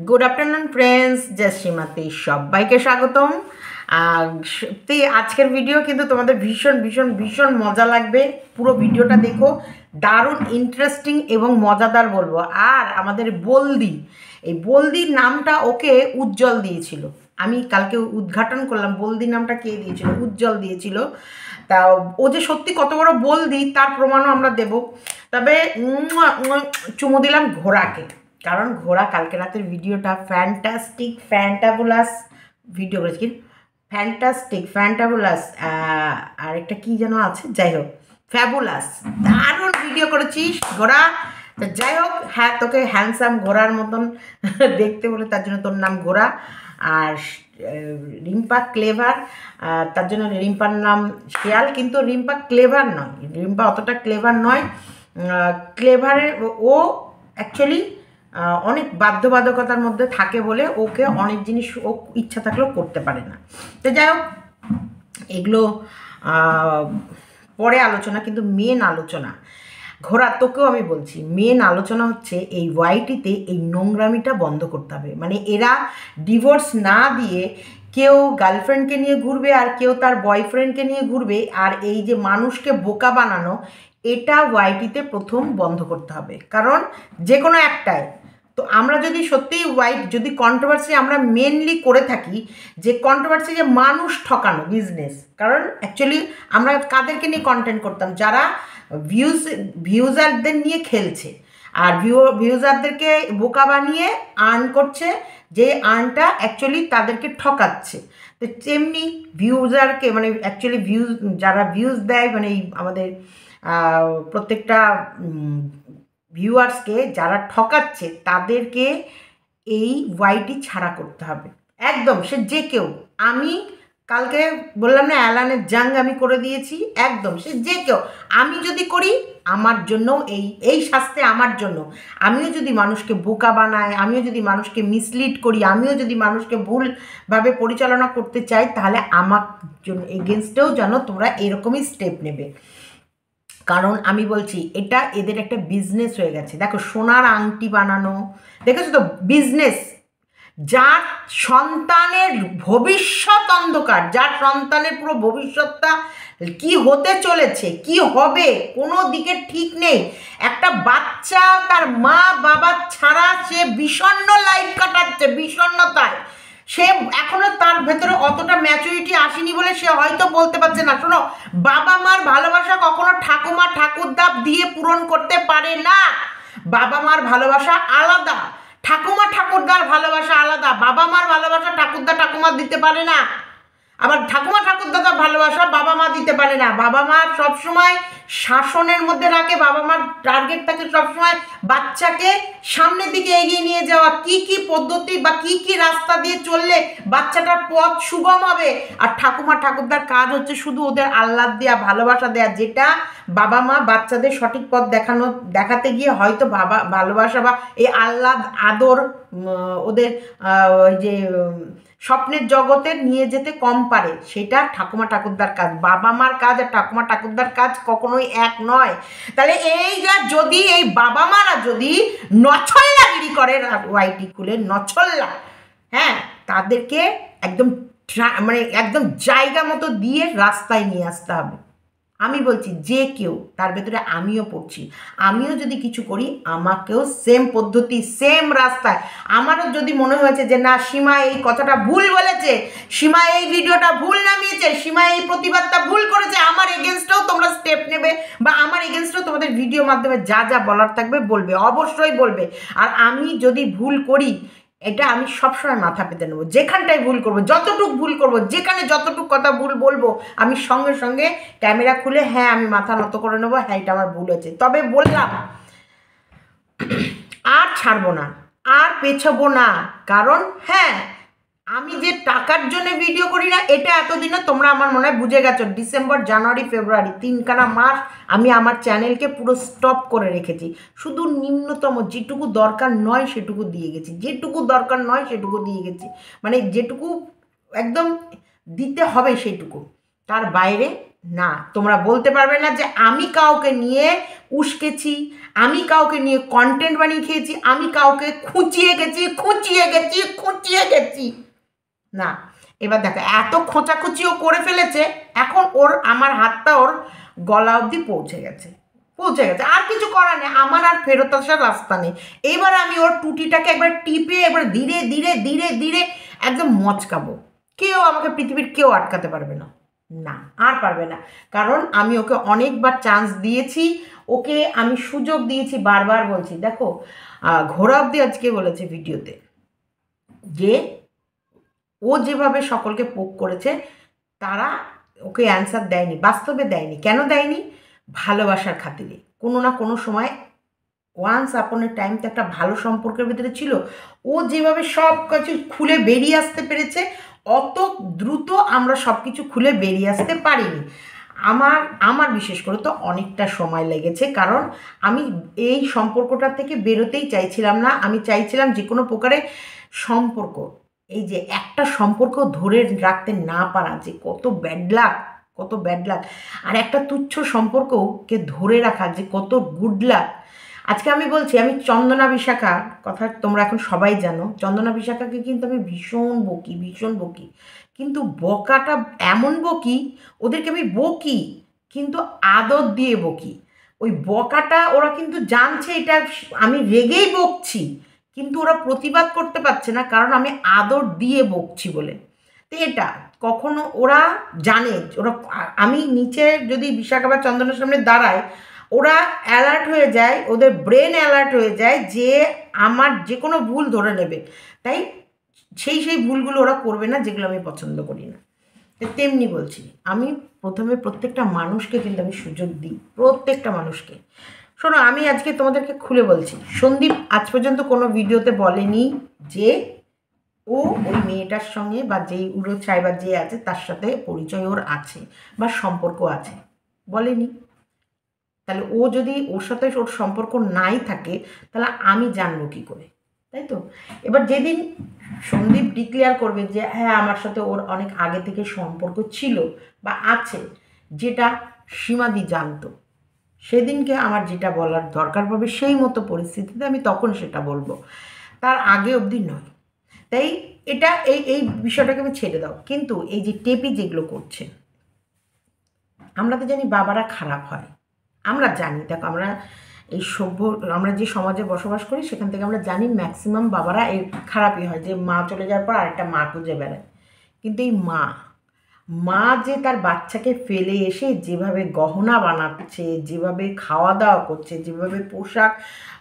Good afternoon friends, জয় শ্রীমতী, সবাইকে স্বাগতম। সত্যি আজকের ভিডিও কিন্তু তোমাদের ভীষণ ভীষণ ভীষণ মজা লাগবে। পুরো ভিডিওটা দেখো, দারুণ ইন্টারেস্টিং এবং মজাদার বলবো। আর আমাদের বলদি, এই বলদির নামটা ওকে উজ্জ্বল দিয়েছিল। আমি কালকে উদ্ঘাটন করলাম, বলদি নামটা কে দিয়েছিল? উজ্জ্বল দিয়েছিল। তা ও যে সত্যি কত বড় বলদি তার প্রমাণও আমরা দেব। তবে চুমু দিলাম ঘোড়াকে, কারণ ঘোড়া কালকে রাতের ভিডিওটা ফ্যান্টাস্টিক, ফ্যান্টাবুলাস ভিডিও করেছি। কি ফ্যান্টাস্টিক, ফ্যান্টাবুলাস, আর একটা কী যেন আছে, যাই হোক ফ্যাবুলাস, দারুণ ভিডিও করেছিস ঘোড়া। তো যাই হোক, হ্যাঁ, তোকে হ্যান্ডসাম ঘোড়ার মতন দেখতে বলে তার জন্য তোর নাম ঘোড়া। আর রিম্পা ক্লেভার, তার জন্য রিম্পার নাম শিয়াল। কিন্তু রিম্পা ক্লেভার নয়, রিম্পা অতটা ক্লেভার নয়। ক্লেভারের ও অ্যাকচুয়ালি অনেক বাধ্যবাধকতার মধ্যে থাকে বলে ওকে অনেক জিনিস ও ইচ্ছা থাকলেও করতে পারে না। তো যাই হোক, এগুলো পরে আলোচনা, কিন্তু মেন আলোচনা ঘোড়া, তোকেও আমি বলছি, মেন আলোচনা হচ্ছে এই ওয়াইটিতে এই নোংরামিটা বন্ধ করতে হবে। মানে এরা ডিভোর্স না দিয়ে কেউ গার্লফ্রেন্ডকে নিয়ে ঘুরবে আর কেউ তার বয়ফ্রেন্ডকে নিয়ে ঘুরবে, আর এই যে মানুষকে বোকা বানানো, এটা ওয়াইটিতে প্রথম বন্ধ করতে হবে। কারণ যে কোনো একটাই তো আমরা যদি সত্যিই ওয়াইট, যদি কন্ট্রোভার্সি আমরা মেনলি করে থাকি, যে কন্ট্রোভার্সি যে মানুষ ঠকানো বিজনেস, কারণ অ্যাকচুয়ালি আমরা কাদেরকে নিয়ে কন্টেন্ট করতাম? যারা ভিউজারদের নিয়ে খেলছে আর ভিউজারদেরকে বোকা বানিয়ে আর্ন করছে, যে আর্নটা অ্যাকচুয়ালি তাদেরকে ঠকাচ্ছে। তো তেমনি ভিউজারকে, মানে অ্যাকচুয়ালি যারা ভিউজ দেয়, মানে এই আমাদের প্রত্যেকটা ভিউয়ার্সকে যারা ঠকাচ্ছে তাদেরকে এই ওয়াইটি ছাড়া করতে হবে একদম। সে যে কেউ, আমি কালকে বললাম না, অ্যালানের জাং আমি করে দিয়েছি একদম। সে যে কেউ, আমি যদি করি আমার জন্য এই শাস্তি আমার জন্য। আমিও যদি মানুষকে বোকা বানাই, আমিও যদি মানুষকে মিসলিড করি, আমিও যদি মানুষকে ভুলভাবে পরিচালনা করতে চাই, তাহলে আমার জন্য এগেনস্টেও যেন তোমরা এরকমই স্টেপ নেবে। কারণ আমি বলছি, এটা এদের একটা বিজনেস হয়ে গেছে। দেখো, সোনার আংটি বানানো, দেখেছো তো বিজনেস। যার সন্তানের ভবিষ্যৎ অন্ধকার, যার সন্তানের পুরো ভবিষ্যৎটা কি হতে চলেছে, কি হবে, কোনো দিকে ঠিক নেই। একটা বাচ্চা তার মা বাবা ছাড়া সে বিষণ্ণ লাইফ কাটাচ্ছে, বিষণ্ণতায়। সে এখনো তার ভেতরে অতটা ম্যাচুরিটি আসেনি বলে সে হয়তো বলতে পারছে না। শোনো, বাবা মার ভালোবাসা কখনো ঠাকুমা ঠাকুরদা দিয়ে পূরণ করতে পারে না। বাবা মার ভালোবাসা আলাদা, ঠাকুমা ঠাকুরদার ভালোবাসা আলাদা। বাবা মার ভালোবাসা ঠাকুরদা ঠাকুমা দিতে পারে না, আবার ঠাকুমা ঠাকুরদাদার ভালোবাসা বাবা মা দিতে পারে না। বাবা মা সবসময় শাসনের মধ্যে রাখে, বাবা মার টার্গেট থাকে সবসময় বাচ্চাকে সামনের দিকে এগিয়ে নিয়ে যাওয়া, কি কি পদ্ধতি বা কি কি রাস্তা দিয়ে চললে বাচ্চাটার পথ সুগম হবে। আর ঠাকুমা ঠাকুরদার কাজ হচ্ছে শুধু ওদের আহ্লাদ দেওয়া, ভালোবাসা দেওয়া, যেটা বাবা মা বাচ্চাদের সঠিক পথ দেখাতে গিয়ে হয়তো ভালোবাসা বা এই আহ্লাদ আদর ওদের ওই যে স্বপ্নের জগতে নিয়ে যেতে কম পারে, সেটা ঠাকুমা ঠাকুরদার কাজ। বাবা মার কাজ আর ঠাকুমা ঠাকুরদার কাজ কখনোই এক নয়। তাহলে যদি এই বাবা মারা যদি নছল্লাগিরি করে, ওয়াইটি খুলে নছল্লা, হ্যাঁ, তাদেরকে একদম মানে একদম জায়গা মতো দিয়ে রাস্তায় নিয়ে আসতে হবে। আমি বলছি যে কেউ, তার ভেতরে আমিও পড়ছি, আমিও যদি কিছু করি আমাকেও সেম পদ্ধতি, সেম রাস্তায়। আমারও যদি মনে হয়েছে যে না, সীমা এই কথাটা ভুল বলেছে, সীমা এই ভিডিওটা ভুল নামিয়েছে, সীমা এই প্রতিবাদটা ভুল করেছে, আমার এগেনস্টেও তোমরা স্টেপ নেবে, বা আমার এগেনস্টেও তোমাদের ভিডিওর মাধ্যমে যা যা বলার থাকবে বলবে, অবশ্যই বলবে। আর আমি যদি ভুল করি, এটা আমি সবসময় মাথা পেতে নেবো। যেখানটায় ভুল করবো, যতটুকু ভুল করবো, যেখানে যতটুকু কথা ভুল বলবো, আমি সঙ্গে সঙ্গে ক্যামেরা খুলে হ্যাঁ আমি মাথা নত করে নেবো, হ্যাঁ এটা আমার ভুল হয়েছে। তবে বললাম, আর ছাড়বো না, আর পেছাবো না। কারণ হ্যাঁ, আমি যে টাকার জন্য ভিডিও করি না, এটা এতদিনে তোমরা আমার মনে হয় বুঝে গেছো। ডিসেম্বর, জানুয়ারি, ফেব্রুয়ারি, 3খানা মাস আমি আমার চ্যানেলকে পুরো স্টপ করে রেখেছি। শুধু নিম্নতম যেটুকু দরকার নয় সেটুকু দিয়ে গেছি, যেটুকু দরকার নয় সেটুকু দিয়ে গেছি, মানে যেটুকু একদম দিতে হবে সেটুকু, তার বাইরে না, তোমরা বলতে পারবে না যে আমি কাউকে নিয়ে উস্কেছি, আমি কাউকে নিয়ে কন্টেন্ট বানিয়ে খেয়েছি, আমি কাউকে খুঁচিয়ে গেছি। না, এবার দেখো এত খোঁচাখুচিও করে ফেলেছে, এখন ওর আমার হাতটা ওর গলা অবধি পৌঁছে গেছে, আর কিছু করার নেই, আমার আর ফেরত আসার রাস্তা নেই। এবার আমি ওর টুটিটাকে একবার টিপে একবার ধীরে ধীরে ধীরে ধীরে একদম মচকাবো। আমাকে পৃথিবীর কেউ আটকাতে পারবে না, না আর পারবে না। কারণ আমি ওকে অনেকবার চান্স দিয়েছি, ওকে আমি সুযোগ দিয়েছি, বারবার বলছি। দেখো ঘোড়া অবধি আজকে বলেছে ভিডিওতে যে ও যেভাবে সকলকে পোক করেছে তারা ওকে অ্যান্সার দেয়নি, বাস্তবে দেয়নি। কেন দেয়নি? ভালোবাসার খাতিরে। কোনো না কোনো সময় ওয়ান্স আপন এ টাইম তো একটা ভালো সম্পর্কের ভিতরে ছিল, ও যেভাবে সব কিছু খুলে বেরিয়ে আসতে পেরেছে, অত দ্রুত আমরা সব কিছু খুলে বেরিয়ে আসতে পারিনি। আমার বিশেষ করে তো অনেকটা সময় লেগেছে, কারণ আমি এই সম্পর্কটা থেকে বেরোতেই চাইছিলাম না। আমি চাইছিলাম যে কোনো প্রকারে সম্পর্ক, এই যে একটা সম্পর্ক ধরে রাখতে না পারা যে কত ব্যাড লাক, আর একটা তুচ্ছ সম্পর্ককে ধরে রাখা যে কত গুড লাক। আজকে আমি বলছি, আমি চন্দনা বিশাখার কথা তোমরা এখন সবাই জানো, চন্দনা বিশাখাকে কিন্তু আমি ভীষণ বকি, কিন্তু বকাটা এমন বকি, ওদেরকে আমি বকি কিন্তু আদর দিয়ে বকি। ওই বকাটা ওরা কিন্তু জানছে এটা আমি রেগেই বকছি, কিন্তু ওরা প্রতিবাদ করতে পারছে না, কারণ আমি আদর দিয়ে বকছি বলে। তো এটা কখনো ওরা জানে, ওরা আমি নিচে যদি বিশাখা বা চন্দনের সামনে দাঁড়ায়, ওরা অ্যালার্ট হয়ে যায়, ওদের ব্রেন অ্যালার্ট হয়ে যায় যে আমার যে কোনো ভুল ধরে নেবে, তাই সেই ভুলগুলো ওরা করবে না যেগুলো আমি পছন্দ করি না। তেমনি বলছি, আমি প্রথমে প্রত্যেকটা মানুষকে কিন্তু আমি সুযোগ দিই, প্রত্যেকটা মানুষকে। শোনো, আমি আজকে তোমাদেরকে খুলে বলছি, সন্দীপ আজ পর্যন্ত কোনো ভিডিওতে বলেনি যে ও ওই মেয়েটার সঙ্গে বা যেই উড়ো ছাইবার যে আছে তার সাথে পরিচয় ওর আছে বা সম্পর্ক আছে, বলেনি। তাহলে ও যদি ওর সাথে ওর সম্পর্ক নাই থাকে, তাহলে আমি জানবো কী করে, তাই তো? এবার যেদিন সন্দীপ ডিক্লেয়ার করবে যে হ্যাঁ আমার সাথে ওর অনেক আগে থেকে সম্পর্ক ছিল বা আছে, যেটা সীমাদি জানতো, সেদিনকে আমার যেটা বলার দরকার পড়বে সেই মতো পরিস্থিতিতে আমি তখন সেটা বলবো, তার আগে অবধি নয়। তাই এটা এই বিষয়টাকে আমি ছেড়ে দাও। কিন্তু এই যে টেপি যেগুলো করছে, আমরা তো জানি বাবারা খারাপ হয়, আমরা জানি। দেখো আমরা এই আমরা যে সমাজে বসবাস করি সেখান থেকে আমরা জানি ম্যাক্সিমাম বাবারা এই খারাপই হয়, যে মা চলে যাওয়ার পর আরেকটা মা খুঁজে বেড়ায়। কিন্তু এই মা যে তার বাচ্চাকে ফেলে এসে যেভাবে গহনা বানাচ্ছে, যেভাবে খাওয়া দাওয়া করছে, যেভাবে পোশাক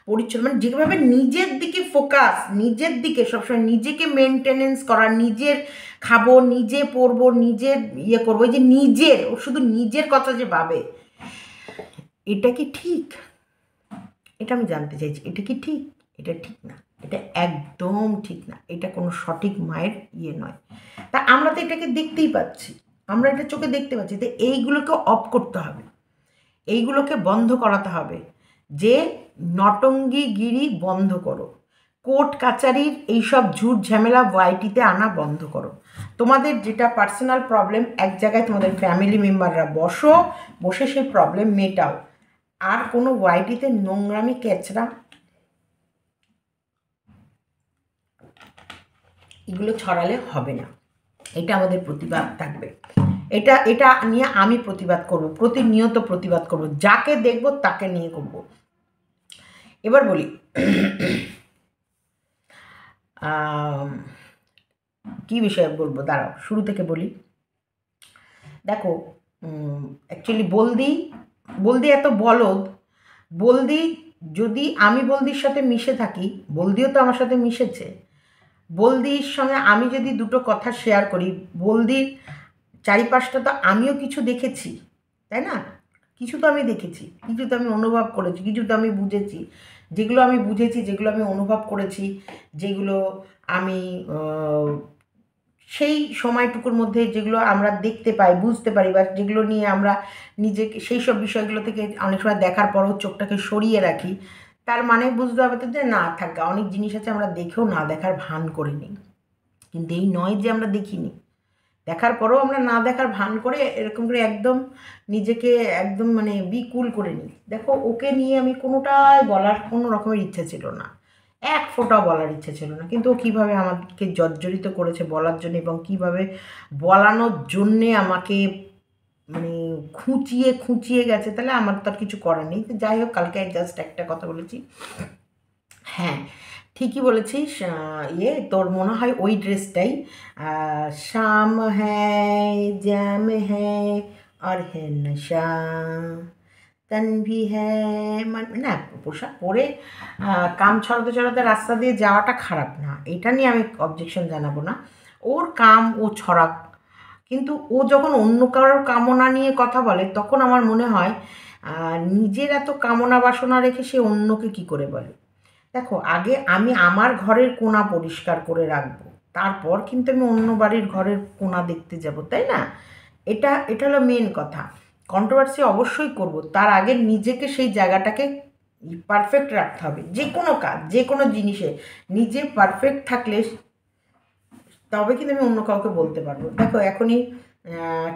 পরিচ্ছন্ন, মানে যেভাবে নিজের দিকে ফোকাস, নিজের দিকে সবসময় নিজেকে মেনটেনেন্স করা, নিজের খাবো, নিজে পরবো, নিজের ইয়ে করবো, এই যে নিজের, ও শুধু নিজের কথা যে ভাবে, এটা কি ঠিক? এটা আমি জানতে চাইছি, এটা কি ঠিক? এটা ঠিক না, এটা একদম ঠিক না, এটা কোনো সঠিক মায়ের ইয়ে নয়। তা আমরা তো এটাকে দেখতেই পাচ্ছি, আমরা এটা চোখে দেখতে পাচ্ছি। তো এইগুলোকে অফ করতে হবে, এইগুলোকে বন্ধ করাতে হবে, যে নটঙ্গিগিরি বন্ধ করো, কোর্ট কাচারির এইসব ঝুট ঝামেলা ওয়াইটিতে আনা বন্ধ করো। তোমাদের যেটা পার্সোনাল প্রবলেম, এক জায়গায় তোমাদের ফ্যামিলি মেম্বাররা বসে সেই প্রবলেম মেটাও। আর কোনো ওয়াইটিতে নোংরামি কেচড়া এগুলো ছড়ালে হবে না। এটা আমাদের প্রতিবাদ থাকবে, এটা নিয়ে আমি প্রতিবাদ করব, প্রতিনিয়ত প্রতিবাদ করব, যাকে দেখব তাকে নিয়ে করব। এবার বলি, কি বিষয়ে বলবো, দাঁড়াও শুরু থেকে বলি। দেখো অ্যাকচুয়ালি বলদি এত বলদ, বলদি যদি আমি বলদির সাথে মিশে থাকি, বলদিও তো আমার সাথে মিশেছে, বলদির সঙ্গে আমি যদি দুটো কথা শেয়ার করি, বলদির চারিপাশটা তো আমিও কিছু দেখেছি, তাই না? কিছু তো আমি দেখেছি, কিছু তো আমি অনুভব করেছি, কিছু তো আমি বুঝেছি। যেগুলো আমি বুঝেছি, যেগুলো আমি অনুভব করেছি, যেগুলো আমি সেই সময়টুকুর মধ্যে যেগুলো আমরা দেখতে পাই, বুঝতে পারি, বা যেগুলো নিয়ে আমরা নিজেকে সেই সব বিষয়গুলো থেকে অনেক সময় দেখার পরও চোখটাকে সরিয়ে রাখি, তার মানে বুঝতে হবে তো যে না থাকা অনেক জিনিস আছে আমরা দেখেও না দেখার ভান করে নিই। কিন্তু এই নয় যে আমরা দেখিনি, দেখার পরেও আমরা না দেখার ভান করে এরকম করে একদম নিজেকে একদম মানে বিকুল করে নিই। দেখো ওকে নিয়ে আমি কোনোটাই বলার কোনো রকমের ইচ্ছে ছিল না, এক ফোঁটাও বলার ইচ্ছে ছিল না, কিন্তু ও কীভাবে আমাকে জর্জরিত করেছে বলার জন্য এবং কীভাবে বলানোর জন্যে আমাকে মানে খুঁচিয়ে খুঁচিয়ে গেছে, তাহলে আমার তো আর কিছু করার নেই। তো যাই হোক, কালকে জাস্ট একটা কথা বলেছি। হ্যাঁ, ঠিকই বলেছিস। তোর মনে হয় ওই ড্রেসটাই শাম হ্যায় জ্যাম হ্যায় আর হ্যাঁ নশা তন ভি হ্যায়, মানে না, পোশাক পরে কাম ছড়াতে ছড়াতে রাস্তা দিয়ে যাওয়াটা খারাপ না, এটা নিয়ে আমি অবজেকশন জানাবো না। ওর কাম ও ছড়াক, কিন্তু ও যখন অন্য কারোর কামনা নিয়ে কথা বলে তখন আমার মনে হয় নিজের এত কামনা বাসনা রেখে সে অন্যকে কি করে বলে। দেখো, আগে আমি আমার ঘরের কোণা পরিষ্কার করে রাখবো, তারপর কিন্তু আমি অন্য বাড়ির ঘরের কোণা দেখতে যাব, তাই না? এটা হলো মেন কথা। কন্ট্রোভার্সি অবশ্যই করব, তার আগে নিজেকে সেই জায়গাটাকে পারফেক্ট রাখতে হবে। যে কোনো কাজ, যে কোনো জিনিসে নিজে পারফেক্ট থাকলে তবে কিন্তু আমি অন্য কাউকে বলতে পারবো। দেখো, এখনই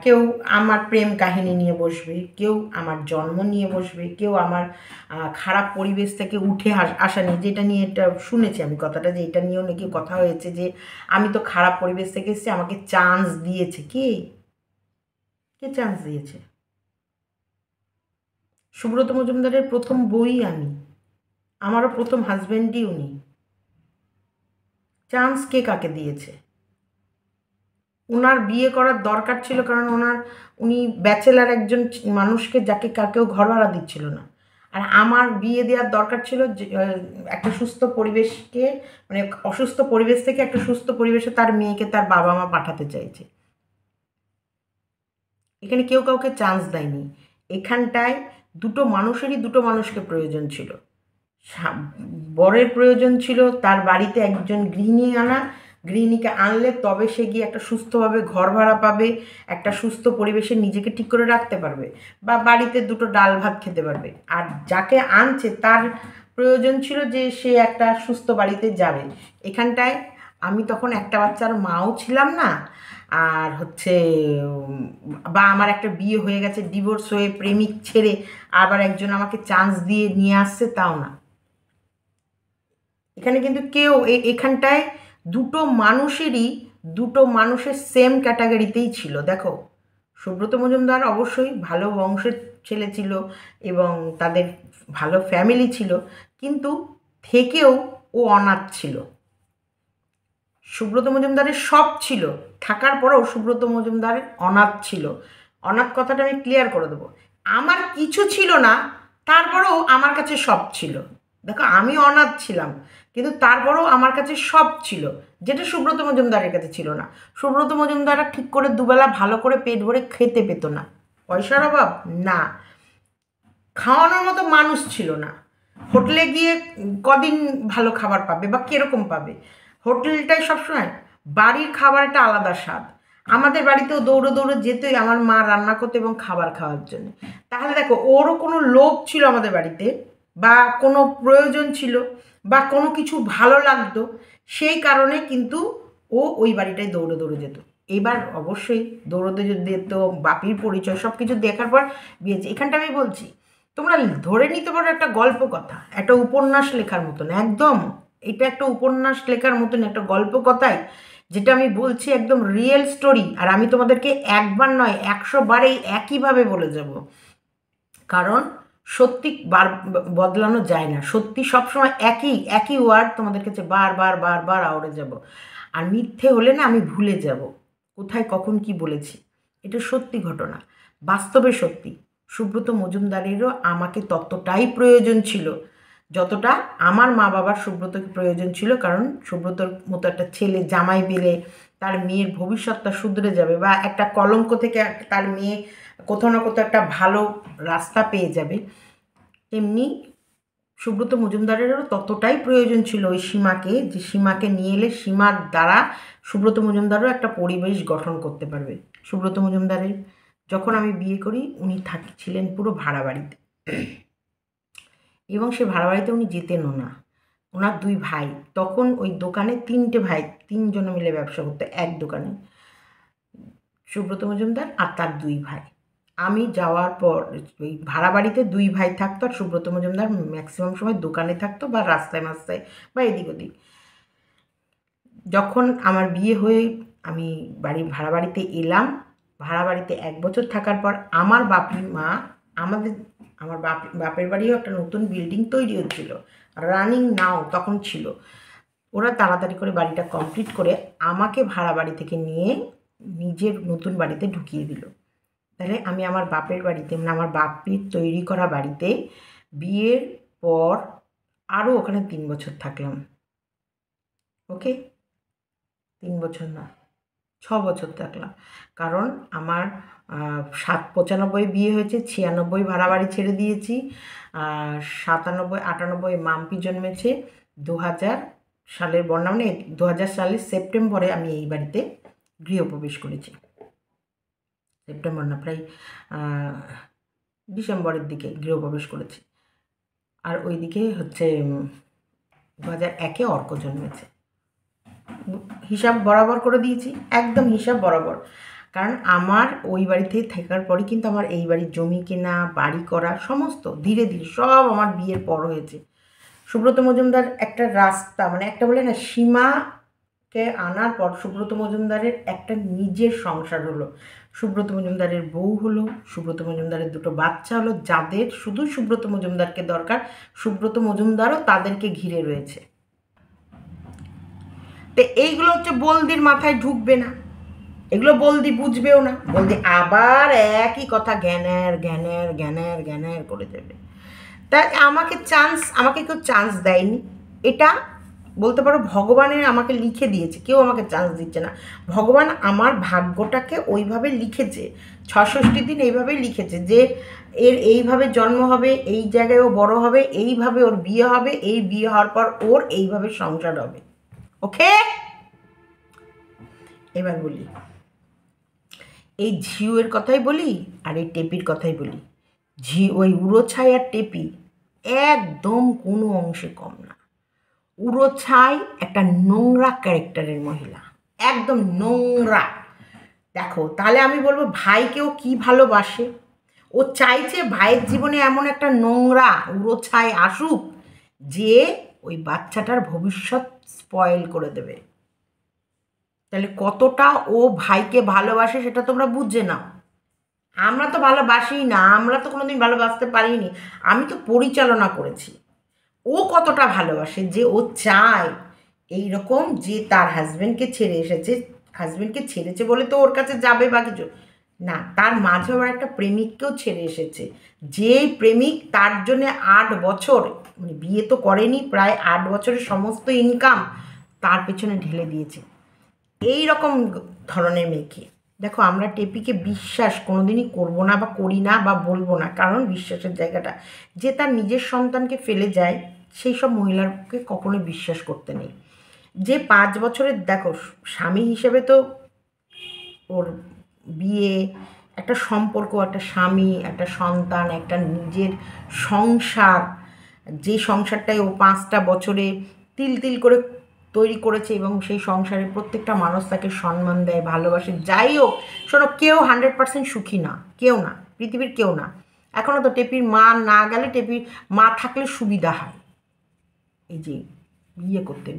কেউ আমার প্রেম কাহিনী নিয়ে বসবে, কেউ আমার জন্ম নিয়ে বসবে, কেউ আমার খারাপ পরিবেশ থেকে উঠে আসা নিয়ে, যেটা নিয়ে এটা শুনেছি আমি কথাটা, যে এটা নিয়েও নাকি কথা হয়েছে যে আমি তো খারাপ পরিবেশ থেকে এসেছি, আমাকে চান্স দিয়েছে। কে কে চান্স দিয়েছে? সুব্রত মজুমদারের প্রথম বই আমি, আমারও প্রথম হাজব্যান্ডই উনি। চান্স কে কাকে দিয়েছে? ওনার বিয়ে করার দরকার ছিল, কারণ উনি ব্যাচেলার একজন মানুষকে, যাকে কাকেও ঘর ভাড়া দিচ্ছিল না। আর আমার বিয়ে দেওয়ার দরকার ছিল যে একটা সুস্থ পরিবেশকে, মানে অসুস্থ পরিবেশ থেকে একটা সুস্থ পরিবেশে তার মেয়েকে তার বাবা মা পাঠাতে চাইছে। এখানে কেউ কাউকে চান্স দেয়নি। এখানটায় দুটো মানুষকে প্রয়োজন ছিল। বরের প্রয়োজন ছিল তার বাড়িতে একজন গৃহিণী আনা, গৃহিণীকে আনলে তবে সে গিয়ে একটা সুস্থভাবে ঘর ভাড়া পাবে, একটা সুস্থ পরিবেশে নিজেকে ঠিক করে রাখতে পারবে, বা বাড়িতে দুটো ডাল ভাত খেতে পারবে। আর যাকে আনছে তার প্রয়োজন ছিল যে সে একটা সুস্থ বাড়িতে যাবে। এখানটায় আমি তখন একটা বাচ্চার মাও ছিলাম না, আর হচ্ছে বা আমার একটা বিয়ে হয়ে গেছে, ডিভোর্স হয়ে প্রেমিক ছেড়ে আবার একজন আমাকে চান্স দিয়ে নিয়ে আসছে, তাও না। এখানে কিন্তু কেউ এখানটায় দুটো মানুষের সেম ক্যাটাগরিতেই ছিল। দেখো, সুব্রত মজুমদার অবশ্যই ভালো বংশের ছেলে ছিল এবং তাদের ভালো ফ্যামিলি ছিল, কিন্তু থেকেও ও অনাথ ছিল। সুব্রত মজুমদারের সব ছিল, থাকার পরেও সুব্রত মজুমদারের অনাথ ছিল। অনাথ কথাটা আমি ক্লিয়ার করে দেবো। আমার কিছু ছিল না, তারপরেও আমার কাছে সব ছিল। দেখো, আমি অনাথ ছিলাম, কিন্তু তারপরেও আমার কাছে সব ছিল, যেটা সুব্রত মজুমদারের কাছে ছিল না। সুব্রত মজুমদাররা ঠিক করে দুবেলা ভালো করে পেট ভরে খেতে পেত না। পয়সার অভাব না, খাওয়ানোর মতো মানুষ ছিল না। হোটেলে গিয়ে কদিন ভালো খাবার পাবে বা কীরকম পাবে? হোটেলটাই সবসময়, বাড়ির খাবার একটা আলাদা স্বাদ। আমাদের বাড়িতেও দৌড়ে দৌড়ে যেতই আমার মা রান্না করতে এবং খাবার খাওয়ার জন্য। তাহলে দেখো, ওরও কোনো লোভ ছিল আমাদের বাড়িতে, বা কোনো প্রয়োজন ছিল, বা কোনো কিছু ভালো লাগতো, সেই কারণে কিন্তু ও ওই বাড়িটায় দৌড়ে দৌড়ে যেত। এবার অবশ্যই দৌড়তে যেত, বাপির পরিচয় সব কিছু দেখার পর বিয়েছে। এখানটা আমি বলছি, তোমরা ধরে নিতে পারো একটা গল্প কথা, একটা উপন্যাস লেখার মতন, একদম এটা একটা উপন্যাস লেখার মতন একটা গল্প কথায়, যেটা আমি বলছি একদম রিয়েল স্টোরি। আর আমি তোমাদেরকে একবার নয় 100 বারেই একইভাবে বলে যাব, কারণ সত্যি বদলানো যায় না। সত্যি সবসময় একই ওয়ার্ড তোমাদের কাছে বারবার আওড়ে যাব। আর মিথ্যে হলে না আমি ভুলে যাব কোথায় কখন কি বলেছি। এটা সত্যি ঘটনা, বাস্তবে সত্যি। সুব্রত মজুমদারেরও আমাকে ততটাই প্রয়োজন ছিল যতটা আমার মা বাবার সুব্রতকে প্রয়োজন ছিল, কারণ সুব্রতর মতো একটা ছেলে জামাই পেলে তার মেয়ের ভবিষ্যৎটা শুধরে যাবে, বা একটা কলঙ্ক থেকে তার মেয়ে কোথাও না কোথাও একটা ভালো রাস্তা পেয়ে যাবে। তেমনি সুব্রত মজুমদারেরও ততটাই প্রয়োজন ছিল ওই সীমাকে, যে সীমাকে নিয়ে এলে সীমার দ্বারা সুব্রত মজুমদারও একটা পরিবেশ গঠন করতে পারবে। সুব্রত মজুমদারের যখন আমি বিয়ে করি, উনি ছিলেন পুরো ভাড়া বাড়িতে, এবং সে ভাড়া বাড়িতে উনি যেতেনও না। ওনার 2 ভাই, তখন ওই দোকানে 3টে ভাই, 3 জন মিলে ব্যবসা করতো এক দোকানে। সুব্রত মজুমদার আর তার 2 ভাই। আমি যাওয়ার পর ওই ভাড়া বাড়িতে 2 ভাই থাকতো, আর সুব্রত মজুমদার ম্যাক্সিমাম সময় দোকানে থাকতো বা রাস্তায় মাস্তায় বা এদিক ওদিক। যখন আমার বিয়ে হয়ে আমি ভাড়া বাড়িতে এলাম, ভাড়া বাড়িতে 1 বছর থাকার পর আমার বাপি মা আমার বাপের বাড়িও একটা নতুন বিল্ডিং তৈরি হচ্ছিল, রানিং নাও তখন ছিল। ওরা তাড়াতাড়ি করে বাড়িটা কমপ্লিট করে আমাকে ভাড়া বাড়ি থেকে নিয়ে নিজের নতুন বাড়িতে ঢুকিয়ে দিল। তাহলে আমি আমার বাপের বাড়িতে, মানে আমার বাপির তৈরি করা বাড়িতে বিয়ের পর আরও ওখানে 3 বছর থাকলাম। ওকে, 3 বছর না, 6 বছর থাকলাম। কারণ আমার 95 বিয়ে হয়েছে, 96 ভাড়া বাড়ি ছেড়ে দিয়েছি, 97 98 মাম্পি জন্মেছে, 2000 সালের বন্যা, মানে 2000 সালের সেপ্টেম্বরে আমি এই বাড়িতে গৃহপ্রবেশ করেছি। সেপ্টেম্বর না, প্রায় ডিসেম্বরের দিকে গৃহপ্রবেশ করেছি। আর ওইদিকে হচ্ছে 2001-এ অর্ক জন্মেছে। হিসাব বরাবর করে দিয়েছি, একদম হিসাব বরাবর। কারণ আমার ওই বাড়িতে থাকার পরে কিন্তু আমার এই বাড়ির জমি কেনা, বাড়ি করা, সমস্ত ধীরে ধীরে সব আমার বিয়ের পর হয়েছে। সুব্রত মজুমদার একটা রাস্তা, মানে একটা বলে না, সীমাকে আনার পর সুব্রত মজুমদারের একটা নিজের সংসার হলো, সুব্রত মজুমদারের বউ হলো, সুব্রত মজুমদারের 2টো বাচ্চা হলো, যাদের শুধু সুব্রত মজুমদারকে দরকার, সুব্রত মজুমদারও তাদেরকে ঘিরে রয়েছে। তো এইগুলো হচ্ছে বলদির মাথায় ঢুকবে না, এগুলো বলদি বুঝবেও না। বলদি আবার একই কথা জ্ঞানের জ্ঞানের জ্ঞানের জ্ঞানের করে দেবে। তাই আমাকে কেউ চান্স দেয়নি, এটা বলতে পারো ভগবানের আমাকে লিখে দিয়েছে, কেউ আমাকে চান্স দিচ্ছে না। ভগবান আমার ভাগ্যটাকে ওইভাবে লিখেছে, 66 দিন এইভাবেই লিখেছে যে এর এইভাবে জন্ম হবে, এই জায়গায় ও বড় হবে, এইভাবে ওর বিয়ে হবে, এই বিয়ে হওয়ার পর ওর এইভাবে সংসার হবে। ওকে, এবার বলি, এই ঝিউয়ের কথাই বলি আর এই টেপির কথাই বলি। ওই উড়োছাই আর টেপি একদম কোনো অংশে কম না। উড়োছাই একটা নোংরা ক্যারেক্টারের মহিলা, একদম নোংরা। দেখো, তাহলে আমি বলবো ভাইকেও কি ভালোবাসে, ও চাইছে ভাইয়ের জীবনে এমন একটা নোংরা উড়োছাই আসুক যে ওই বাচ্চাটার ভবিষ্যৎ স্পয়েল করে দেবে। তাহলে কতটা ও ভাইকে ভালোবাসে সেটা তোমরা বুঝে নাও। আমরা তো ভালোবাসিই না, আমরা তো কোনোদিন ভালোবাসতে পারিনি, আমি তো পরিচালনা করেছি। ও কতটা ভালোবাসে যে ও চায় এই রকম, যে তার হাজব্যান্ডকে ছেড়ে এসেছে, হাজব্যান্ডকে ছেড়েছে বলে তো ওর কাছে যাবে বা কিছু না, তার মাঝে আবার একটা প্রেমিককেও ছেড়ে এসেছে, যে প্রেমিক তার জন্য 8 বছর, মানে বিয়ে তো করেনি, প্রায় 8 বছরের সমস্ত ইনকাম তার পেছনে ঢেলে দিয়েছে। এই রকম ধরনের মেয়েকে দেখো, আমরা টেপিকে বিশ্বাস কোনোদিনই করবো না বা করি না বা বলবো না, কারণ বিশ্বাসের জায়গাটা, যে তার নিজের সন্তানকে ফেলে যায় সেই সব মহিলাকে কখনোই বিশ্বাস করতে নেই। যে 5 বছরের, দেখো স্বামী হিসেবে তো ওর বিয়ে, একটা সম্পর্ক, একটা স্বামী, একটা সন্তান, একটা নিজের সংসার, যে সংসারটাই ও 5টা বছরে তিল তিল করে তৈরি করেছে, এবং সেই সংসারে প্রত্যেকটা মানুষ তাকে সম্মান দেয়, ভালোবাসে। যাই হোক, শোনো, কেউ 100% সুখী না, কেউ না, পৃথিবীর কেউ না। এখনও তো টেপির মা না গেলে, টেপির মা থাকলে সুবিধা হয় এই যে ইয়ে করতে,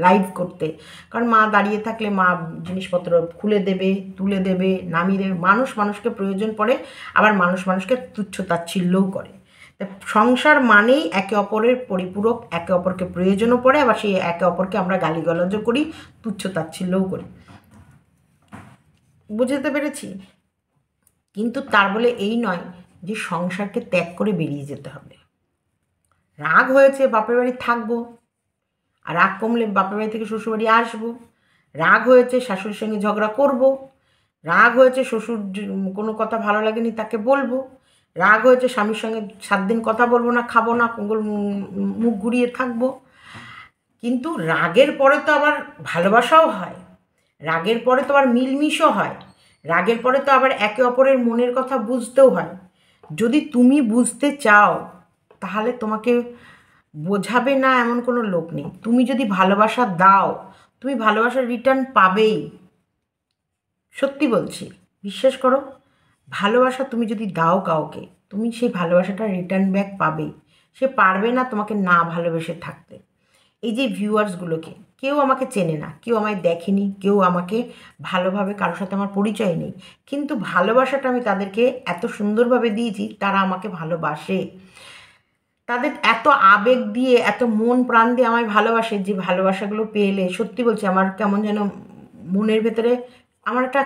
লাইভ করতে, কারণ মা দাঁড়িয়ে থাকলে মা জিনিসপত্র খুলে দেবে, তুলে দেবে, নামিয়ে দেবে। মানুষ মানুষকে প্রয়োজন পড়ে, আবার মানুষ মানুষকে তুচ্ছ তাচ্ছিল্যও করে। সংসার মানেই একে অপরের পরিপূরক, একে অপরকে প্রয়োজনও পড়ে, আবার সেই একে অপরকে আমরা গালিগালাজও করি, তুচ্ছ তাচ্ছিল্যও করি। বুঝতে পেরেছি? কিন্তু তার বলে এই নয় যে সংসারকে ত্যাগ করে বেরিয়ে যেতে হবে। রাগ হয়েছে, বাপের বাড়ি থাকবো, আর রাগ কমলে বাপের বাড়ি থেকে শ্বশুরবাড়ি আসবো। রাগ হয়েছে, শাশুড়ির সঙ্গে ঝগড়া করব। রাগ হয়েছে, শ্বশুর কোনো কথা ভালো লাগেনি তাকে বলবো। রাগ হয়েছে, স্বামীর সঙ্গে 7 দিন কথা বলবো না, খাবো না, মুখ ঘুরিয়ে থাকবো। কিন্তু রাগের পরে তো আবার ভালোবাসাও হয়, রাগের পরে তো আবার মিলমিশও হয়, রাগের পরে তো আবার একে অপরের মনের কথা বুঝতেও হয়। যদি তুমি বুঝতে চাও, তাহলে তোমাকে বোঝাবে না এমন কোনো লোক নেই। তুমি যদি ভালোবাসা দাও, তুমি ভালোবাসার রিটার্ন পাবেই, সত্যি বলছি। বিশ্বাস করো, ভালোবাসা তুমি যদি দাও কাউকে, তুমি সেই ভালোবাসাটা রিটার্ন ব্যাক পাবেই। সে পারবে না তোমাকে না ভালোবেসে থাকতে। এই যে ভিউয়ার্সগুলোকে, কেউ আমাকে চেনে না, কেউ আমায় দেখেনি, কেউ আমাকে ভালোভাবে কারোর সাথে আমার পরিচয় নেই, কিন্তু ভালোবাসাটা আমি তাদেরকে এত সুন্দরভাবে দিয়েছি, তারা আমাকে ভালোবাসে। তাদের এত আবেগ দিয়ে, এত মন প্রাণ দিয়ে আমায় ভালোবাসে, যে ভালোবাসাগুলো পেলে সত্যি বলছি আমার কেমন যেন মনের ভেতরে আমার একটা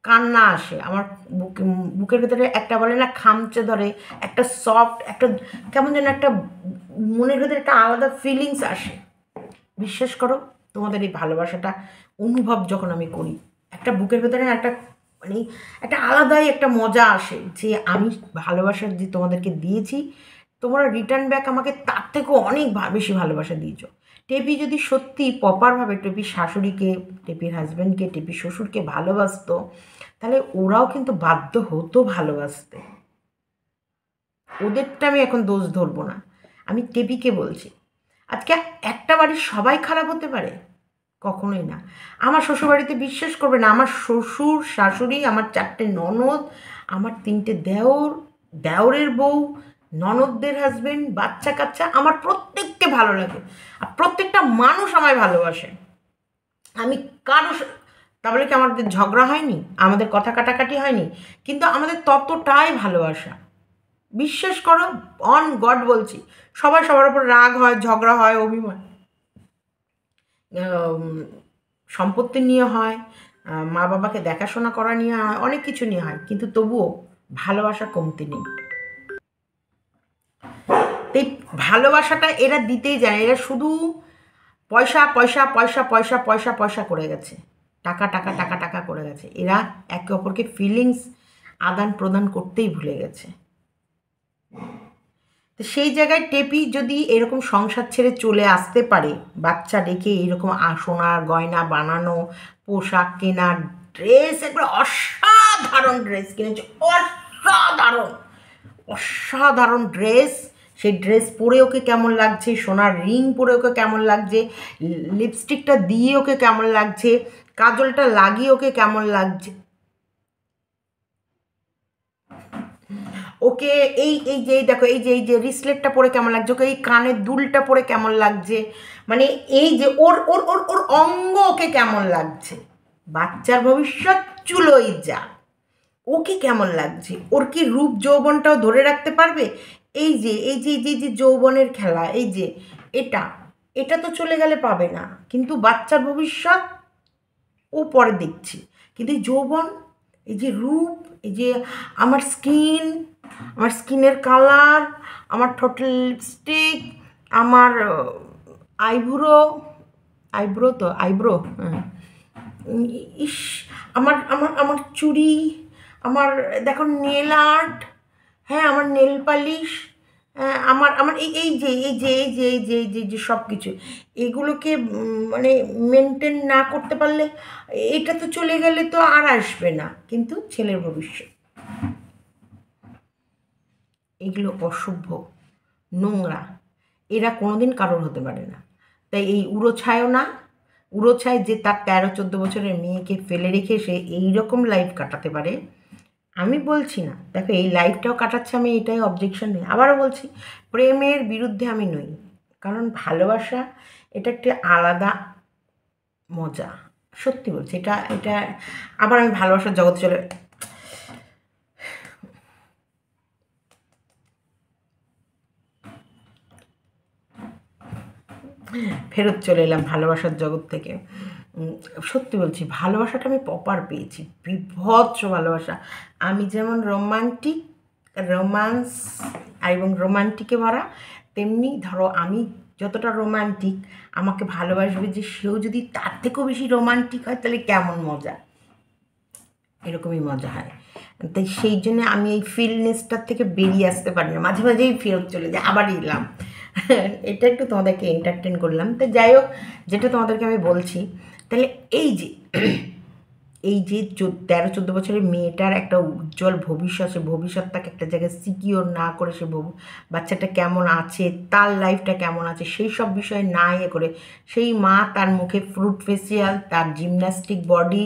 কান্না আসে। আমার বুকের ভেতরে একটা বলে না খামচে ধরে, একটা সফট, একটা কেমন যেন একটা মনের ভেতরে একটা আলাদা ফিলিংস আসে। বিশ্বাস করো, তোমাদের এই ভালোবাসাটা অনুভব যখন আমি করি, একটা বুকের ভেতরে না একটা মানে একটা আলাদাই একটা মজা আসে, যে আমি ভালোবাসা যে তোমাদেরকে দিয়েছি, তোমরা রিটার্ন ব্যাক আমাকে তার থেকেও অনেক বেশি ভালোবাসা দিয়েছো। টেপি যদি সত্যি প্রপারভাবে টেপির শাশুড়িকে, টেপির হাজব্যান্ডকে, টেপির শ্বশুরকে ভালোবাসতো, তাহলে ওরাও কিন্তু বাধ্য হতো ভালোবাসতে। ওদেরটা আমি এখন দোষ ধরবো না, আমি টেপিকে বলছি। আজকে একটা বাড়ির সবাই খারাপ হতে পারে? কখনোই না। আমার শ্বশুরবাড়িতে বিশ্বাস করবে না, আমার শ্বশুর শাশুড়ি, আমার 4টে ননদ, আমার 3টে দেওর, দেওরের বউ, ননদদের হাজবেন্ড, বাচ্চা কাচ্চা, আমার প্রত্যেককে ভালো লাগে। আর প্রত্যেকটা মানুষ আমায় ভালোবাসে। আমি কারো তাহলে কি আমাদের ঝগড়া হয়নি, আমাদের কথা কাটাকাটি হয়নি, কিন্তু আমাদের ততটাই ভালোবাসা। বিশ্বাস করো, অন গড বলছি, সবাই সবার উপর রাগ হয়, ঝগড়া হয়, অভিমান সম্পত্তি নিয়ে হয়, মা বাবাকে দেখাশোনা করা নিয়ে হয়, অনেক কিছু নিয়ে হয়, কিন্তু তবুও ভালোবাসা কমতি নেই। এই ভালোবাসাটা এরা দিতেই যায়, এরা শুধু পয়সা পয়সা পয়সা পয়সা পয়সা পয়সা করে গেছে, টাকা টাকা টাকা টাকা করে গেছে। এরা একে অপরকে ফিলিংস আদান প্রদান করতেই ভুলে গেছে। তো সেই জায়গায় টেপি যদি এরকম সংসার ছেড়ে চলে আসতে পারে, বাচ্চা রেখে এরকম সোনার গয়না বানানো, পোশাক কেনা, ড্রেস, একবার অসাধারণ ড্রেস কিনেছে, অসাধারণ অসাধারণ ড্রেস। সেই ড্রেস পরে ওকে কেমন লাগছে, সোনার রিং পরে ওকে কেমন লাগছে, লিপস্টিকটা দিয়ে ওকে কেমন লাগছে, কাজলটা লাগিয়ে ওকে কেমন লাগছে, ওকে এই এই যে দেখো, এই যে রিসলেটটা পরে কেমন লাগছে, ওকে এই কানের দুলটা পরে কেমন লাগছে, মানে এই যে ওর ওর ওর ওর অঙ্গ ওকে কেমন লাগছে, বাচ্চার ভবিষ্যৎ চুলোই যা, ওকে কেমন লাগছে, ওর কি রূপ যৌবনটাও ধরে রাখতে পারবে? এই যে এই যে এই যে যে যৌবনের খেলা, এই যে এটা এটা তো চলে গেলে পাবে না, কিন্তু বাচ্চার ভবিষ্যৎ ও পরে দেখছি, কিন্তু এই যৌবন, এই যে রূপ, এই যে আমার স্কিন, আমার স্কিনের কালার, আমার ঠোঁটের লিপস্টিক, আমার আইব্রো, আইব্রো তো আইব্রো, হ্যাঁ, ইস, আমার আমার আমার চুড়ি, আমার দেখো নেল আর্ট, হ্যাঁ আমার নেল পালিশ, আমার আমার এই এই যে এই যে এই যে এই যে এই যে যে সব কিছু, এগুলোকে মানে মেনটেন না করতে পারলে, এটা তো চলে গেলে তো আর আসবে না, কিন্তু ছেলের ভবিষ্যৎ, এগুলো অসভ্য, নোংরা, এরা কোনোদিন কারোর হতে পারে না। তাই এই উড়োছায়ও না, উড়োছায় যে তার 13-14 বছরের মেয়েকে ফেলে রেখে সে এইরকম লাইফ কাটাতে পারে, আমি বলছি না, দেখো এই লাইফটাও কাটাচ্ছে, আমি এটাই অবজেকশন নেই। আবারও বলছি, প্রেমের বিরুদ্ধে আমি নই, কারণ ভালোবাসা এটা একটি আলাদা মজা। সত্যি বলছি, এটা এটা আবার আমি ভালোবাসার জগতে চলে ফেরত চলে এলাম ভালোবাসার জগৎ থেকে। সত্যি বলছি, ভালোবাসাটা আমি প্রপার পেয়েছি, বিভৎস ভালোবাসা। আমি যেমন রোমান্টিক, রোম্যান্স এবং রোমান্টিকে ভরা, তেমনি ধরো আমি যতটা রোমান্টিক, আমাকে ভালোবাসবে যে সেও যদি তার থেকেও বেশি রোমান্টিক হয়, তাহলে কেমন মজা, এরকমই মজা হয়। তাই সেই জন্য আমি এই ফিলনেসটার থেকে বেরিয়ে আসতে পারি না, মাঝে মাঝেই ফেরত চলে যাই, আবার এলাম। এটা একটু তোমাদেরকে এন্টারটেন করলাম। তো যাই হোক, যেটা তোমাদেরকে আমি বলছি, তাহলে এই যে এই যে 13-14 বছরের মেয়েটার একটা উজ্জ্বল ভবিষ্যৎ, সে ভবিষ্যৎটাকে একটা জায়গায় সিকিওর না করে, সে বাচ্চাটা কেমন আছে, তার লাইফটা কেমন আছে, সেই সব বিষয়ে না ইয়ে করে, সেই মা তার মুখে ফ্রুট ফেসিয়াল, তার জিমন্যাস্টিক বডি,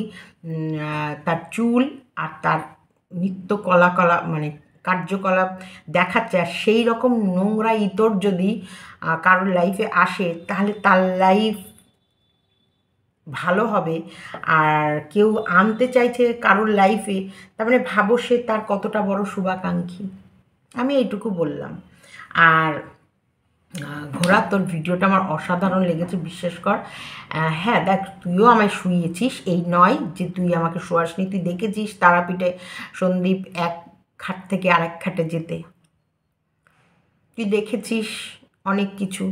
তার চুল আর তার নিত্য মানে কার্যকলাপ দেখাচ্ছে, আর সেই রকম নোংরা ইতর যদি কারোর লাইফে আসে তাহলে তার লাইফ ভালো হবে। আর কেউ আনতে চাইছে কারোর লাইফে, তার মানে ভাবো সে তার কতটা বড় শুভাকাঙ্ক্ষী। আমি এইটুকু বললাম। আর ঘোড়া, তোর ভিডিওটা আমার অসাধারণ লেগেছে, বিশ্বাস কর। হ্যাঁ দেখ, তুইও আমায় শুইয়েছিস, এই নয় যে তুই আমাকে শোয়াসনি। তুই দেখেছিস তারাপীঠে সন্দীপ এক খাট থেকে আরেক খাটে যেতে, তুই দেখেছিস অনেক কিছু।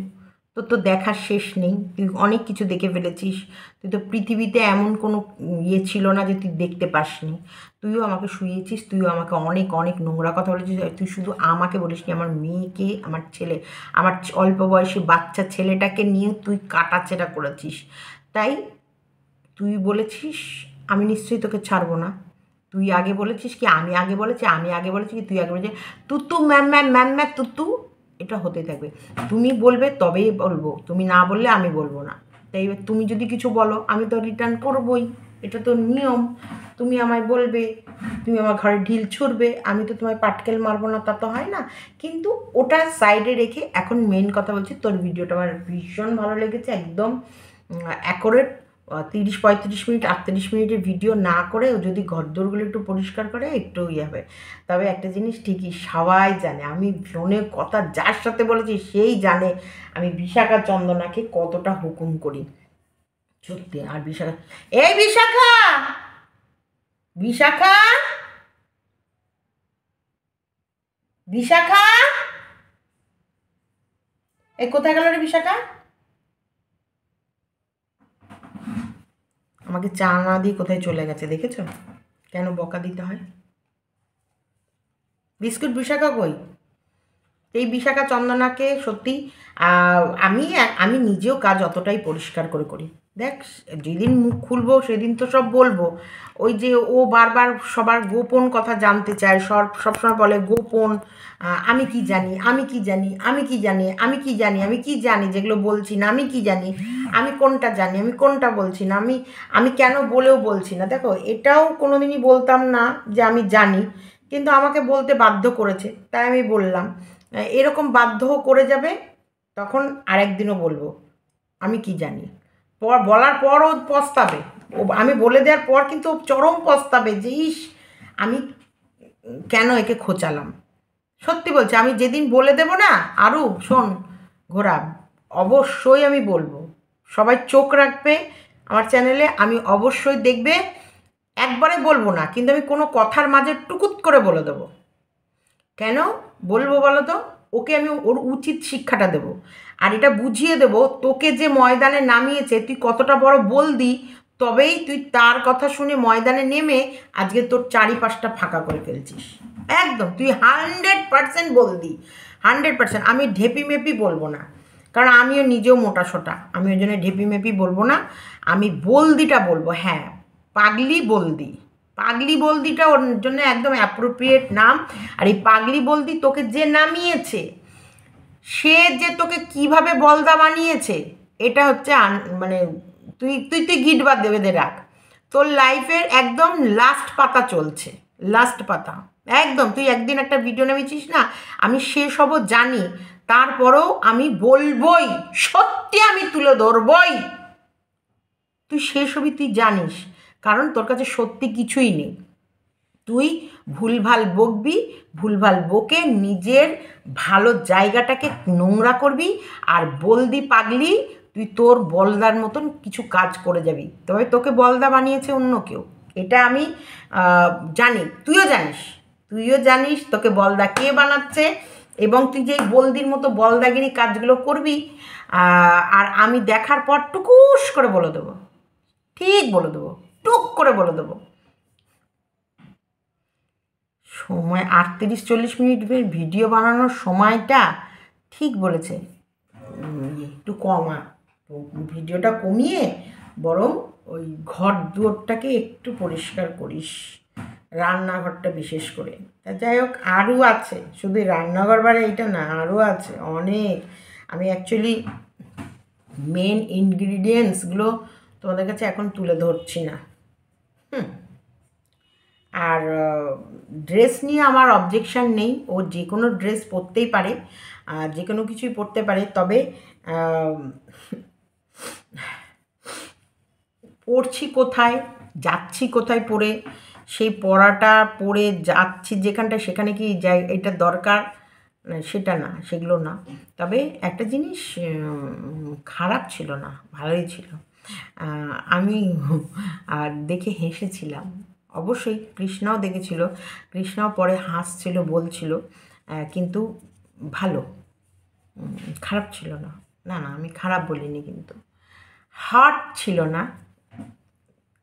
তোর তো দেখার শেষ নেই, তুই অনেক কিছু দেখে ফেলেছিস। তুই তো পৃথিবীতে এমন কোনো ইয়ে ছিল না যে তুই দেখতে পাসনি। তুইও আমাকে শুইয়েছিস, তুইও আমাকে অনেক অনেক নোংরা কথা বলেছিস। তুই শুধু আমাকে বলিসনি, আমার মেয়েকে, আমার ছেলে, আমার অল্প বয়সী বাচ্চা ছেলেটাকে নিয়ে তুই কাটাছেড়া করেছিস। তাই তুই বলেছিস আমি নিশ্চয়ই তোকে ছাড়বো না। তুই আগে বলেছিস কি আমি আগে বলেছি, আমি আগে বলেছি কি তুই আগে বলেছিস। Tutu ma'am ma'am ma'am ma'am Tutu, এটা হতে থাকবে। তুমি বলবে তবেই বলবো, তুমি না বললে আমি বলবো না। তাই এবার তুমি যদি কিছু বলো আমি তো রিটার্ন করবোই, এটা তো নিয়ম। তুমি আমায় বলবে, তুমি আমার ঘরে ঢিল ছুড়বে, আমি তো তোমায় পাটকেল মারবো না, তা তো হয় না। কিন্তু ওটা সাইডে রেখে এখন মেন কথা বলছি, তোর ভিডিওটা আমার ভীষণ ভালো লেগেছে। একদম অ্যাকোরেট 30-35 মিনিট 38 মিনিটের ভিডিও না করে যদি ঘরদোরগুলো একটু পরিষ্কার করে একটু ইয়ে হবে। তবে একটা জিনিস ঠিকই, সবাই জানে আমি ফোনে কথা যার সাথে বলেছি সেই জানে আমি বিশাখা চন্দনাকে কতটা হুকুম করি, সত্যি। আর বিশাখা, এই বিশাখা, বিশাখা, বিশাখা, এই কোথায় গেল রে বিশাখা? আমাকে চা না দিয়ে কোথায় চলে গেছে দেখেছো? কেন বকা দিতে হয়? বিস্কুট বিশাখা কই? এই বিশাখা চন্দনাকে সত্যি আমি আমি নিজেও কাজ অতটাই পরিষ্কার করে করি। দেখ, যেদিন মুখ খুলবো সেদিন তো সব বলবো। ওই যে ও বারবার সবার গোপন কথা জানতে চায়, সবসময় বলে গোপন, আমি কি জানি, আমি কি জানি, আমি কি জানি, আমি কি জানি, আমি কি জানি যেগুলো বলছি না, আমি কি জানি, আমি কোনটা জানি, আমি কোনটা বলছি না, আমি আমি কেন বলেও বলছি না। দেখো, এটাও কোনোদিনই বলতাম না যে আমি জানি, কিন্তু আমাকে বলতে বাধ্য করেছে তাই আমি বললাম। এরকম বাধ্য করে যাবে, তখন আরেকদিনও বলবো আমি কি জানি। বলার পর ও পস্তাবে, ও আমি বলে দেওয়ার পর কিন্তু চরম পস্তাবে যে ইস আমি কেন একে খোঁচালাম। সত্যি বলছি, আমি যেদিন বলে দেব না, আরও শোন ঘোরা, অবশ্যই আমি বলবো। সবাই চোখ রাখবে আমার চ্যানেলে, আমি অবশ্যই দেখবে। একবারে বলবো না, কিন্তু আমি কোনো কথার মাঝে টুকুত করে বলে দেবো। কেন বলবো বলো তো? ওকে আমি ওর উচিত শিক্ষাটা দেবো, আর এটা বুঝিয়ে দেবো তোকে যে ময়দানে নামিয়েছে তুই কতটা বড় বলদি, তবেই তুই তার কথা শুনে ময়দানে নেমে আজকে তোর চারিপাশটা ফাঁকা করে ফেলছিস। একদম তুই 100% বলদি, 100%। আমি ঢেপি মেপি বলবো না, কারণ আমিও নিজেও মোটা সোটা, আমি ওই জন্য ঢেপি মেপি বলবো না, আমি বলদিটা বলবো। হ্যাঁ, পাগলি বলদি, পাগলি বলদিটা ওর জন্য একদম অ্যাপ্রোপ্রিয়েট নাম। আর এই পাগলি বলদি তোকে যে নামিয়েছে, সে যে তোকে কিভাবে বলদা বানিয়েছে, এটা হচ্ছে মানে তুই তুই তুই গিট বাদ দেবে দে রাখ। তোর লাইফের একদম লাস্ট পাতা চলছে, লাস্ট পাতা। একদম তুই একদিন একটা ভিডিও নামিয়েছিস না, আমি সেসবও জানি, তারপরেও আমি বলবই, সত্যি আমি তুলে ধরবই। তুই সেসবই তুই জানিস, কারণ তোর কাছে সত্যি কিছুই নেই। তুই ভুলভাল বকবি, ভুলভাল বকে নিজের ভালো জায়গাটাকে নোংরা করবি, আর বলদি পাগলি তুই তোর বলদার মতন কিছু কাজ করে যাবি, তবে তোকে বলদা বানিয়েছে অন্য কেউ, এটা আমি জানি। তুইও জানিস তোকে বলদা কে বানাচ্ছে, এবং তুই যে বলদির মতো বলদাগিরি কাজগুলো করবি, আর আমি দেখার পর টুকুস করে বলে দেবো, ঠিক বলে দেবো, টুক করে বলে দেবো। সময় 38-40 মিনিট ভিডিও বানানোর সময়টা ঠিক বলেছে, একটু কমা, ভিডিওটা কমিয়ে বরং ওই ঘর দুয়ারটাকে একটু পরিষ্কার করিস, রান্নাঘরটা বিশেষ করে। তা যাই হোক, আরও আছে, শুধু রান্নাঘর বাড়ি এইটা না, আরও আছে অনেক। আমি অ্যাকচুয়ালি মেন ইনগ্রিডিয়েন্টসগুলো তোমাদের কাছে এখন তুলে ধরছি না। আর ড্রেস নিয়ে আমার অবজেকশান নেই, ও যে কোনো ড্রেস পরতেই পারে, যে কোনো কিছুই পরতে পারে, তবে পড়ছি কোথায়, যাচ্ছি কোথায় পরে, সেই পড়াটা পরে যাচ্ছি যেখানটা সেখানে কি যাই এটা দরকার সেটা না, সেগুলো না। তবে একটা জিনিস খারাপ ছিল না, ভালোই ছিল। আমি আর দেখে হেসেছিলাম, অবশ্যই কৃষ্ণাও দেখেছিল, কৃষ্ণাও পরে হাসছিল, বলছিল, কিন্তু ভালো, খারাপ ছিল না। না না, আমি খারাপ বলিনি, কিন্তু হার্ট ছিল না,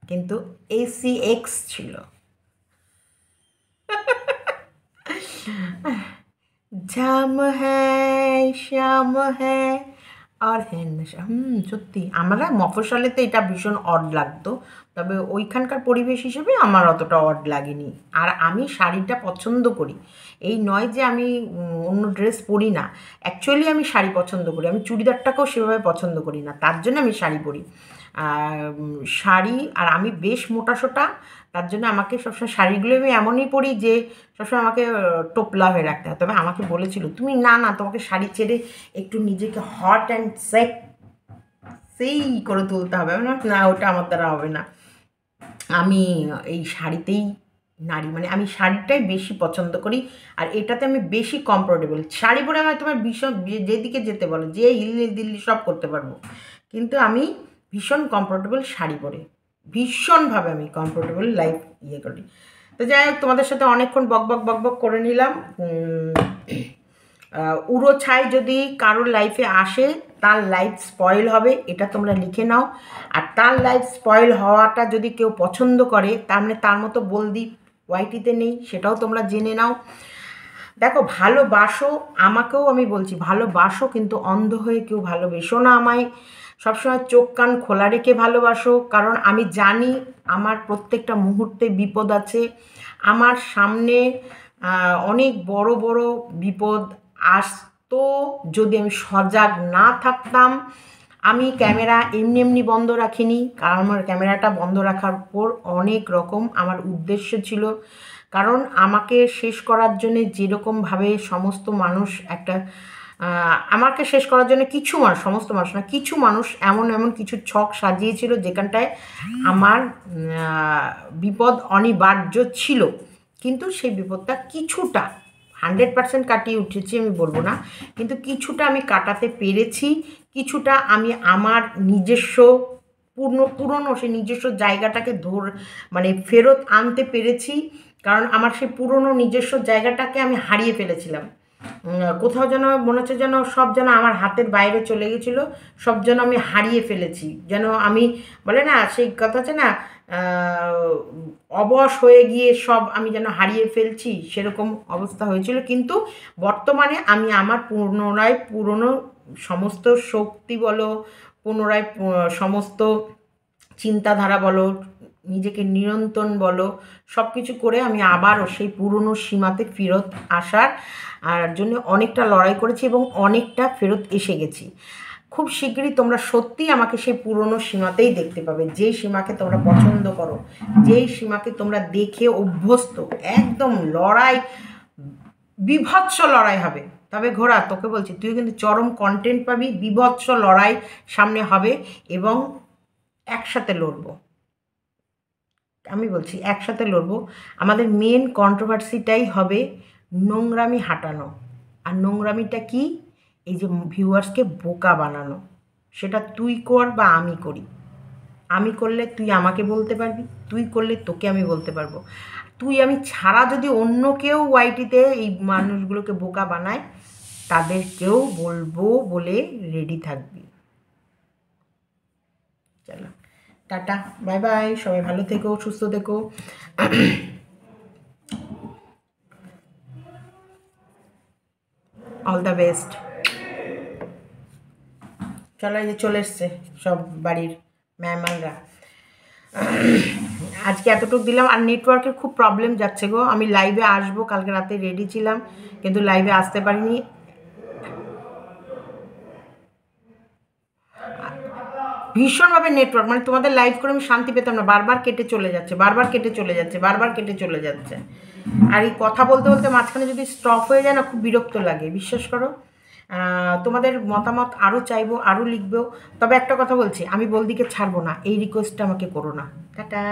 কিন্তু ACX ছিল। জাম হ্যায় শ্যাম হ্যায় আর হ্যাঁ নেশা। সত্যি আমরা মফস্বলে তো এটা ভীষণ অড লাগতো, তবে ওইখানকার পরিবেশ হিসেবে আমার অতটা অড লাগেনি। আর আমি শাড়িটা পছন্দ করি, এই নয় যে আমি অন্য ড্রেস পরি না, অ্যাকচুয়ালি আমি শাড়ি পছন্দ করি, আমি চুড়িদারটাকেও সেভাবে পছন্দ করি না, তার জন্য আমি শাড়ি পরি। শাড়ি, আর আমি বেশ মোটাসোটা, তার জন্য আমাকে সবসময় শাড়িগুলো আমি এমনই পরি যে সবসময় আমাকে টোপলা হয়ে রাখতে হয়। তবে আমাকে বলেছিল তুমি না না, তোমাকে শাড়ি ছেড়ে একটু নিজেকে হট অ্যান্ড সেই করে তুলতে হবে। না, ওটা আমার দ্বারা হবে না, আমি এই শাড়িতেই নারী, মানে আমি শাড়িটাই বেশি পছন্দ করি, আর এটাতে আমি বেশি কমফোর্টেবল। শাড়ি পরে আমার তোমার ভীষণ যেদিকে যেতে বলো, যে হিল দিল্লি সব করতে পারবো, কিন্তু আমি ভীষণ কমফোর্টেবল শাড়ি পরে, ভীষণভাবে আমি কমফোর্টেবল লাইফ করি। তো যাই হোক, তোমাদের সাথে অনেকক্ষণ বক করে নিলাম। উড়ো ছাই যদি কারোর লাইফে আসে, তার লাইফ স্পয়েল হবে, এটা তোমরা লিখে নাও। আর তার লাইফ স্পয়েল হওয়াটা যদি কেউ পছন্দ করে, তার মানে তার মতো বলদি ওয়াইটিতে নেই, সেটাও তোমরা জেনে নাও। দেখো, ভালোবাসো, আমাকেও আমি বলছি ভালোবাসো, কিন্তু অন্ধ হয়ে কেউ ভালোবেসো না আমায়। সবসময় চোখ কান খোলা রেখে ভালোবাসো, কারণ আমি জানি আমার প্রত্যেকটা মুহূর্তে বিপদ আছে। আমার সামনে অনেক বড় বড় বিপদ আসতো যদি আমি সজাগ না থাকতাম। আমি ক্যামেরা এমনি এমনি বন্ধ রাখিনি, কারণ আমার ক্যামেরাটা বন্ধ রাখার পর অনেক রকম আমার উদ্দেশ্য ছিল। কারণ আমাকে শেষ করার জন্যে যেরকমভাবে সমস্ত মানুষ একটা আমাকে শেষ করার জন্য কিছু মানুষ, সমস্ত মানুষ না, কিছু মানুষ এমন এমন কিছু ছক সাজিয়েছিল যেখানটায় আমার বিপদ অনিবার্য ছিল। কিন্তু সেই বিপদটা কিছুটা 100% কাটিয়ে উঠেছি আমি বলবো না, কিন্তু কিছুটা আমি কাটাতে পেরেছি, কিছুটা আমি আমার নিজস্ব পুরনো সেই নিজস্ব জায়গাটাকে মানে ফেরত আনতে পেরেছি। কারণ আমার সেই পুরনো নিজস্ব জায়গাটাকে আমি হারিয়ে ফেলেছিলাম। কোথাও যেন মনে হচ্ছে যেন সব যেন আমার হাতের বাইরে চলে গেছিলো, সব যেন আমি হারিয়ে ফেলেছি, যেন আমি বলে না সেই কথা আছে না, অবশ হয়ে গিয়ে সব আমি যেন হারিয়ে ফেলছি, সেরকম অবস্থা হয়েছিল। কিন্তু বর্তমানে আমি আমার পুনরায় পুরনো সমস্ত শক্তি বলো, পুনরায় সমস্ত চিন্তাধারা বলো, নিজেকে নিয়ন্ত্রণ বলো, সব কিছু করে আমি আবারও সেই পুরনো সীমাতে ফেরত আসার জন্য অনেকটা লড়াই করেছি এবং অনেকটা ফেরত এসে গেছি। খুব শীঘ্রই তোমরা সত্যিই আমাকে সেই পুরনো সীমাতেই দেখতে পাবে, যেই সীমাকে তোমরা পছন্দ করো, যেই সীমাকে তোমরা দেখে অভ্যস্ত। একদম লড়াই, বীভৎস লড়াই হবে। তবে ঘোড়া, তোকে বলছি, তুই কিন্তু চরম কন্টেন্ট পাবি, বীভৎস লড়াই সামনে হবে এবং একসাথে লড়বো। আমি বলছি একসাথে লড়বো। আমাদের মেন কন্ট্রোভার্সিটাই হবে নোংরামি হাঁটানো। আর নোংরামিটা কি? এই যে ভিউয়ার্সকে বোকা বানানো, সেটা তুই কর বা আমি করি। আমি করলে তুই আমাকে বলতে পারবি, তুই করলে তোকে আমি বলতে পারবো। তুই আমি ছাড়া যদি অন্য কেউ ওয়াইটিতে এই মানুষগুলোকে বোকা বানায়, তাদেরকেও বলবো বলে রেডি থাকবি। চলো, টাটা, বাই বাই, সবাই ভালো থেকো, সুস্থ থেকো। All the best. চলো, এই যে চলে এসছে সব বাড়ির মেহমানরা। আজকে এতটুকু দিলাম। আর নেটওয়ার্কের খুব প্রবলেম যাচ্ছে গো। আমি লাইভে আসবো, কালকে রাতে রেডি ছিলাম, কিন্তু লাইভে আসতে পারিনি। ভীষণভাবে নেটওয়ার্ক, মানে তোমাদের লাইভ করে আমি শান্তি পেতাম না, বারবার কেটে চলে যাচ্ছে, বারবার কেটে চলে যাচ্ছে, বারবার কেটে চলে যাচ্ছে। আর এই কথা বলতে বলতে মাঝখানে যদি স্টপ হয়ে যায় না, খুব বিরক্ত লাগে, বিশ্বাস করো। তোমাদের মতামত আরও চাইবো, আরও লিখবো। তবে একটা কথা বলছি, আমি বলদিকে ছাড়বো না, এই রিকোয়েস্টটা আমাকে করো না। টাটা।